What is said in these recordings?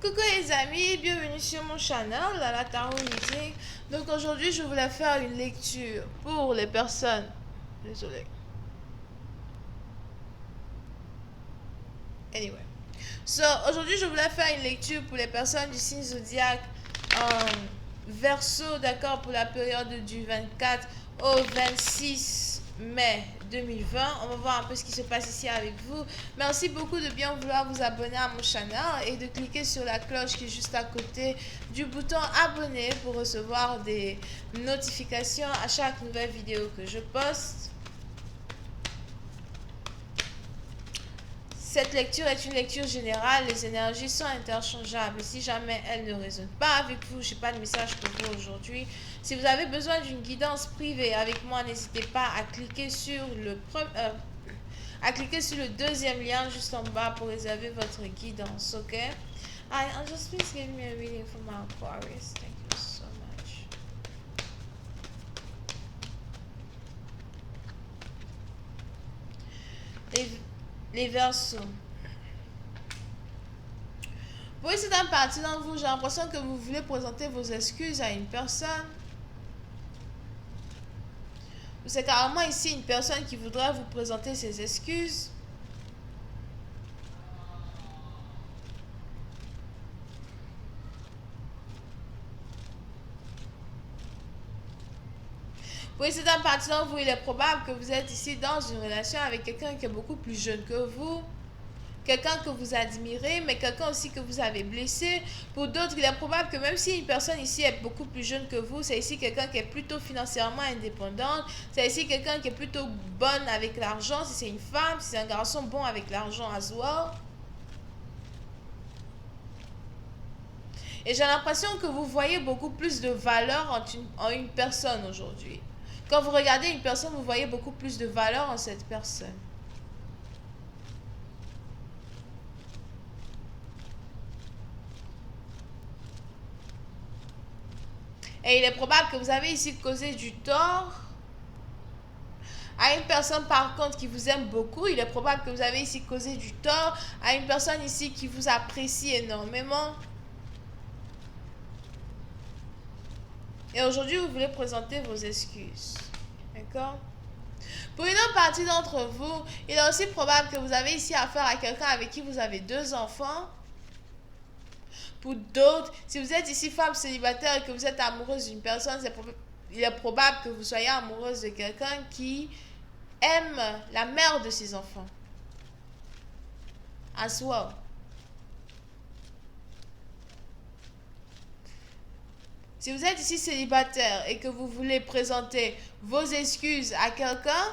Coucou les amis, bienvenue sur mon channel, la Tarot Reading. Donc aujourd'hui je voulais faire une lecture pour les personnes. Désolée. Anyway. So aujourd'hui je voulais faire une lecture pour les personnes du signe zodiaque Verseau, d'accord, pour la période du 24 au 26 mai 2020. On va voir un peu ce qui se passe ici avec vous. Merci beaucoup de bien vouloir vous abonner à mon channel et de cliquer sur la cloche qui est juste à côté du bouton abonner pour recevoir des notifications à chaque nouvelle vidéo que je poste. Cette lecture est une lecture générale, les énergies sont interchangeables. Si jamais elles ne résonnent pas avec vous, je n'ai pas de message pour vous aujourd'hui. Si vous avez besoin d'une guidance privée avec moi, n'hésitez pas à cliquer sur le deuxième lien juste en bas pour réserver votre guidance, ok? And just please give me a reading for my Aquarius. Thank you so much. Les Verseaux. Pour essayer d'un parti d'entre vous, j'ai l'impression que vous voulez présenter vos excuses à une personne. C'est carrément ici une personne qui voudrait vous présenter ses excuses. Pour essayer d'un parti d'entre vous, il est probable que vous êtes ici dans une relation avec quelqu'un qui est beaucoup plus jeune que vous. Quelqu'un que vous admirez, mais quelqu'un aussi que vous avez blessé. Pour d'autres, il est probable que même si une personne ici est beaucoup plus jeune que vous, c'est ici quelqu'un qui est plutôt financièrement indépendante, c'est ici quelqu'un qui est plutôt bonne avec l'argent, si c'est une femme, si c'est un garçon bon avec l'argent as well. Et j'ai l'impression que vous voyez beaucoup plus de valeur en une personne aujourd'hui. Quand vous regardez une personne, vous voyez beaucoup plus de valeur en cette personne. Et il est probable que vous avez ici causé du tort à une personne par contre qui vous aime beaucoup. Il est probable que vous avez ici causé du tort à une personne ici qui vous apprécie énormément. Et aujourd'hui, vous voulez présenter vos excuses. D'accord? Pour une autre partie d'entre vous, il est aussi probable que vous avez ici affaire à quelqu'un avec qui vous avez 2 enfants. Pour d'autres, si vous êtes ici femme célibataire et que vous êtes amoureuse d'une personne, il est probable que vous soyez amoureuse de quelqu'un qui aime la mère de ses enfants. As well. Si vous êtes ici célibataire et que vous voulez présenter vos excuses à quelqu'un,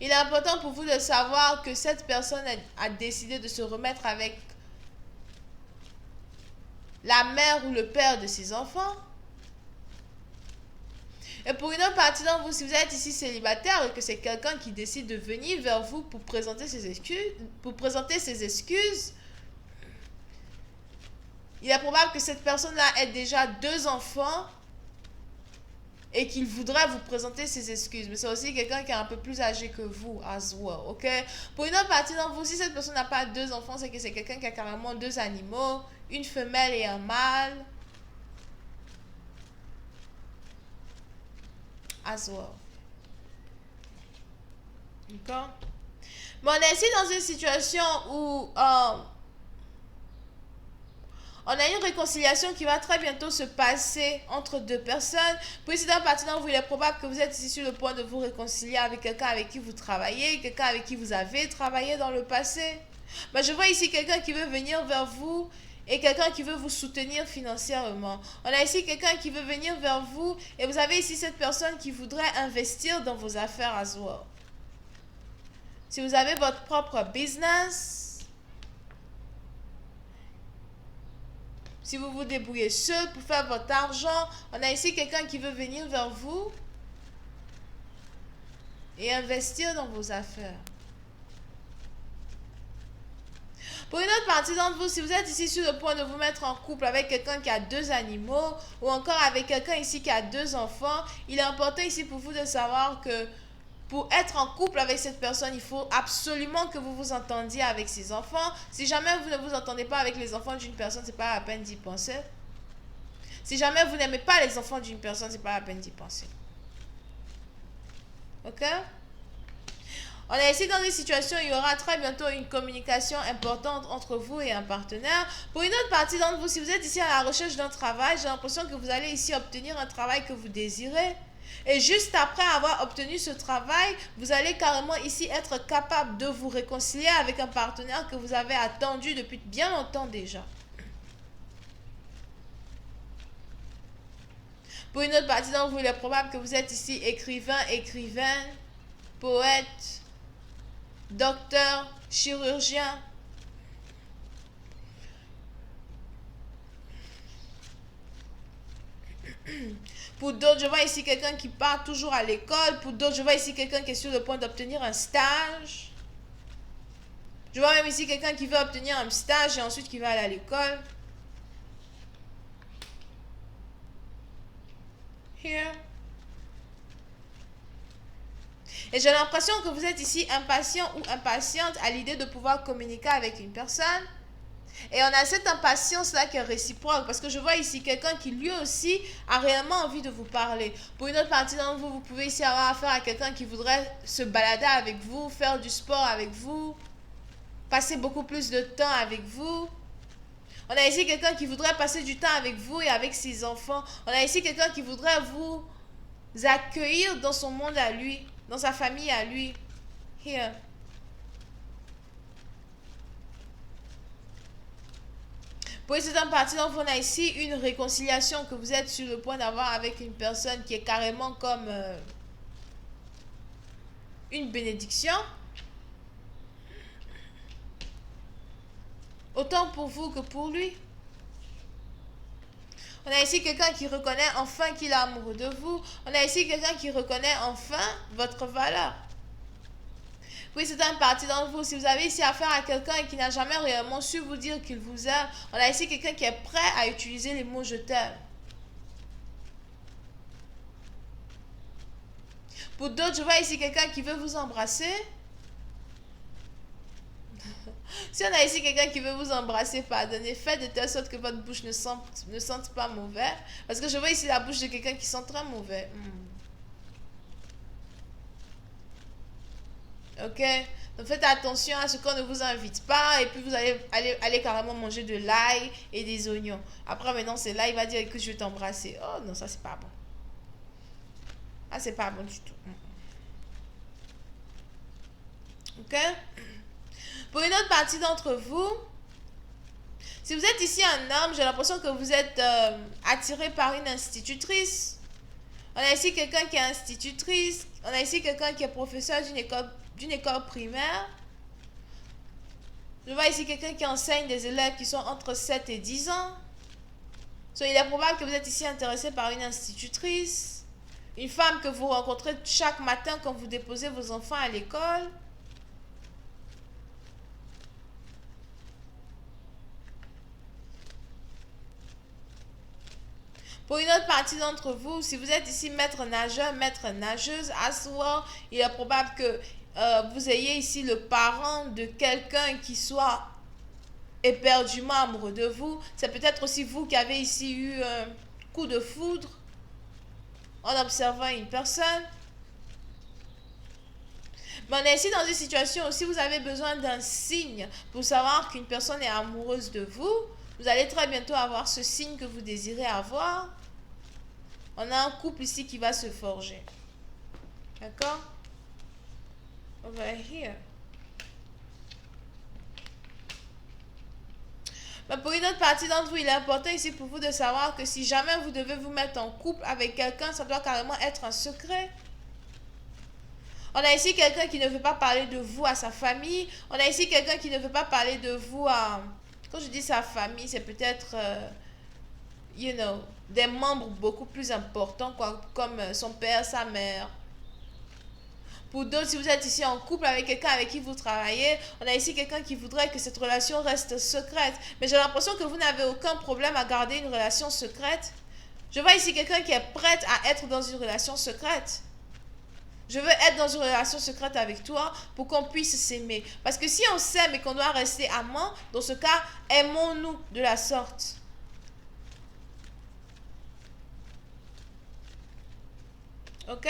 il est important pour vous de savoir que cette personne a décidé de se remettre avec la mère ou le père de ses enfants. Et pour une autre partie d'entre vous, si vous êtes ici célibataire et que c'est quelqu'un qui décide de venir vers vous pour présenter ses excuses, il est probable que cette personne-là ait déjà 2 enfants et qu'il voudrait vous présenter ses excuses. Mais c'est aussi quelqu'un qui est un peu plus âgé que vous, as well, ok? Pour une autre partie d'entre vous, si cette personne n'a pas 2 enfants, c'est que c'est quelqu'un qui a carrément 2 animaux, une femelle et un mâle. As well. D'accord? Bon, on est ici dans une situation où on a une réconciliation qui va très bientôt se passer entre 2 personnes. Pour ici, d'un parti d'entre vous, il est probable que vous êtes ici sur le point de vous réconcilier avec quelqu'un avec qui vous travaillez, quelqu'un avec qui vous avez travaillé dans le passé. Mais je vois ici quelqu'un qui veut venir vers vous et quelqu'un qui veut vous soutenir financièrement. On a ici quelqu'un qui veut venir vers vous et vous avez ici cette personne qui voudrait investir dans vos affaires as well. Si vous avez votre propre business, si vous vous débrouillez seul pour faire votre argent, on a ici quelqu'un qui veut venir vers vous et investir dans vos affaires. Pour une autre partie d'entre vous, si vous êtes ici sur le point de vous mettre en couple avec quelqu'un qui a 2 animaux ou encore avec quelqu'un ici qui a 2 enfants, il est important ici pour vous de savoir que Pour être en couple avec cette personne, il faut absolument que vous vous entendiez avec ses enfants. Si jamais vous ne vous entendez pas avec les enfants d'une personne, c'est pas la peine d'y penser. Si jamais vous n'aimez pas les enfants d'une personne, c'est pas la peine d'y penser. Ok? On est ici dans une situation où il y aura très bientôt une communication importante entre vous et un partenaire. Pour une autre partie d'entre vous, si vous êtes ici à la recherche d'un travail, j'ai l'impression que vous allez ici obtenir un travail que vous désirez. Et juste après avoir obtenu ce travail, vous allez carrément ici être capable de vous réconcilier avec un partenaire que vous avez attendu depuis bien longtemps déjà. Pour une autre partie d'entre vous, il est probable que vous êtes ici écrivain, écrivaine, poète, docteur, chirurgien. Pour d'autres, je vois ici quelqu'un qui part toujours à l'école. Pour d'autres, je vois ici quelqu'un qui est sur le point d'obtenir un stage. Je vois même ici quelqu'un qui veut obtenir un stage et ensuite qui va aller à l'école. Here. Et j'ai l'impression que vous êtes ici impatient ou impatiente à l'idée de pouvoir communiquer avec une personne. Et on a cette impatience-là qui est réciproque. Parce que je vois ici quelqu'un qui lui aussi a réellement envie de vous parler. Pour une autre partie d'entre vous, vous pouvez ici avoir affaire à quelqu'un qui voudrait se balader avec vous, faire du sport avec vous, passer beaucoup plus de temps avec vous. On a ici quelqu'un qui voudrait passer du temps avec vous et avec ses enfants. On a ici quelqu'un qui voudrait vous accueillir dans son monde à lui, dans sa famille à lui. Here. Pour une certaine partie d'entre vous, on a ici une réconciliation que vous êtes sur le point d'avoir avec une personne qui est carrément comme une bénédiction. Autant pour vous que pour lui. On a ici quelqu'un qui reconnaît enfin qu'il est amoureux de vous. On a ici quelqu'un qui reconnaît enfin votre valeur. Oui, c'est une partie d'entre vous. Si vous avez ici affaire à quelqu'un qui n'a jamais réellement su vous dire qu'il vous aime, on a ici quelqu'un qui est prêt à utiliser les mots « je t'aime ». Pour d'autres, je vois ici quelqu'un qui veut vous embrasser. Si on a ici quelqu'un qui veut vous embrasser, pardonnez, faites de telle sorte que votre bouche ne sente pas mauvais. Parce que je vois ici la bouche de quelqu'un qui sent très mauvais. Ok? Donc faites attention à ce qu'on ne vous invite pas. Et puis vous allez aller carrément manger de l'ail et des oignons. Après maintenant c'est là, il va dire que je vais t'embrasser. Oh non, ça c'est pas bon. Ah, c'est pas bon du tout. Ok? Pour une autre partie d'entre vous, si vous êtes ici un homme, j'ai l'impression que vous êtes attiré par une institutrice. On a ici quelqu'un qui est institutrice. On a ici quelqu'un qui est professeur d'une école primaire. Je vois ici quelqu'un qui enseigne des élèves qui sont entre 7 et 10 ans. So, il est probable que vous êtes ici intéressé par une institutrice. Une femme que vous rencontrez chaque matin quand vous déposez vos enfants à l'école. Pour une autre partie d'entre vous, si vous êtes ici maître nageur, maître nageuse, as well, il est probable que vous ayez ici le parent de quelqu'un qui soit éperdument amoureux de vous. C'est peut-être aussi vous qui avez ici eu un coup de foudre en observant une personne. Mais on est ici dans une situation où si vous avez besoin d'un signe pour savoir qu'une personne est amoureuse de vous, vous allez très bientôt avoir ce signe que vous désirez avoir. On a un couple ici qui va se forger. D'accord? Over here. Mais pour une autre partie d'entre vous, il est important ici pour vous de savoir que si jamais vous devez vous mettre en couple avec quelqu'un, ça doit carrément être un secret. On a ici quelqu'un qui ne veut pas parler de vous à sa famille. On a ici quelqu'un qui ne veut pas parler de vous à... Quand je dis sa famille, c'est peut-être... des membres beaucoup plus importants, quoi, comme son père, sa mère. Pour d'autres, si vous êtes ici en couple avec quelqu'un avec qui vous travaillez, on a ici quelqu'un qui voudrait que cette relation reste secrète. Mais j'ai l'impression que vous n'avez aucun problème à garder une relation secrète. Je vois ici quelqu'un qui est prêt à être dans une relation secrète. Je veux être dans une relation secrète avec toi pour qu'on puisse s'aimer. Parce que si on s'aime et qu'on doit rester amants, dans ce cas, aimons-nous de la sorte. Ok?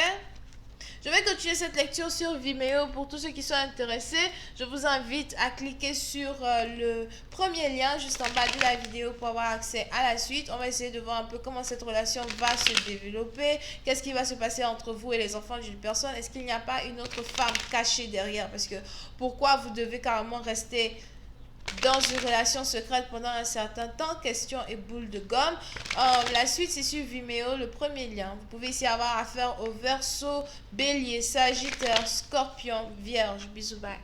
Je vais continuer cette lecture sur Vimeo. Pour tous ceux qui sont intéressés, je vous invite à cliquer sur le premier lien juste en bas de la vidéo pour avoir accès à la suite. On va essayer de voir un peu comment cette relation va se développer. Qu'est-ce qui va se passer entre vous et les enfants d'une personne? Est-ce qu'il n'y a pas une autre femme cachée derrière? Parce que pourquoi vous devez carrément rester dans une relation secrète pendant un certain temps? Question et boule de gomme. La suite, c'est sur Vimeo, le premier lien. Vous pouvez ici avoir affaire au Verseau, Bélier, Sagittaire, Scorpion, Vierge. Bisous, bye.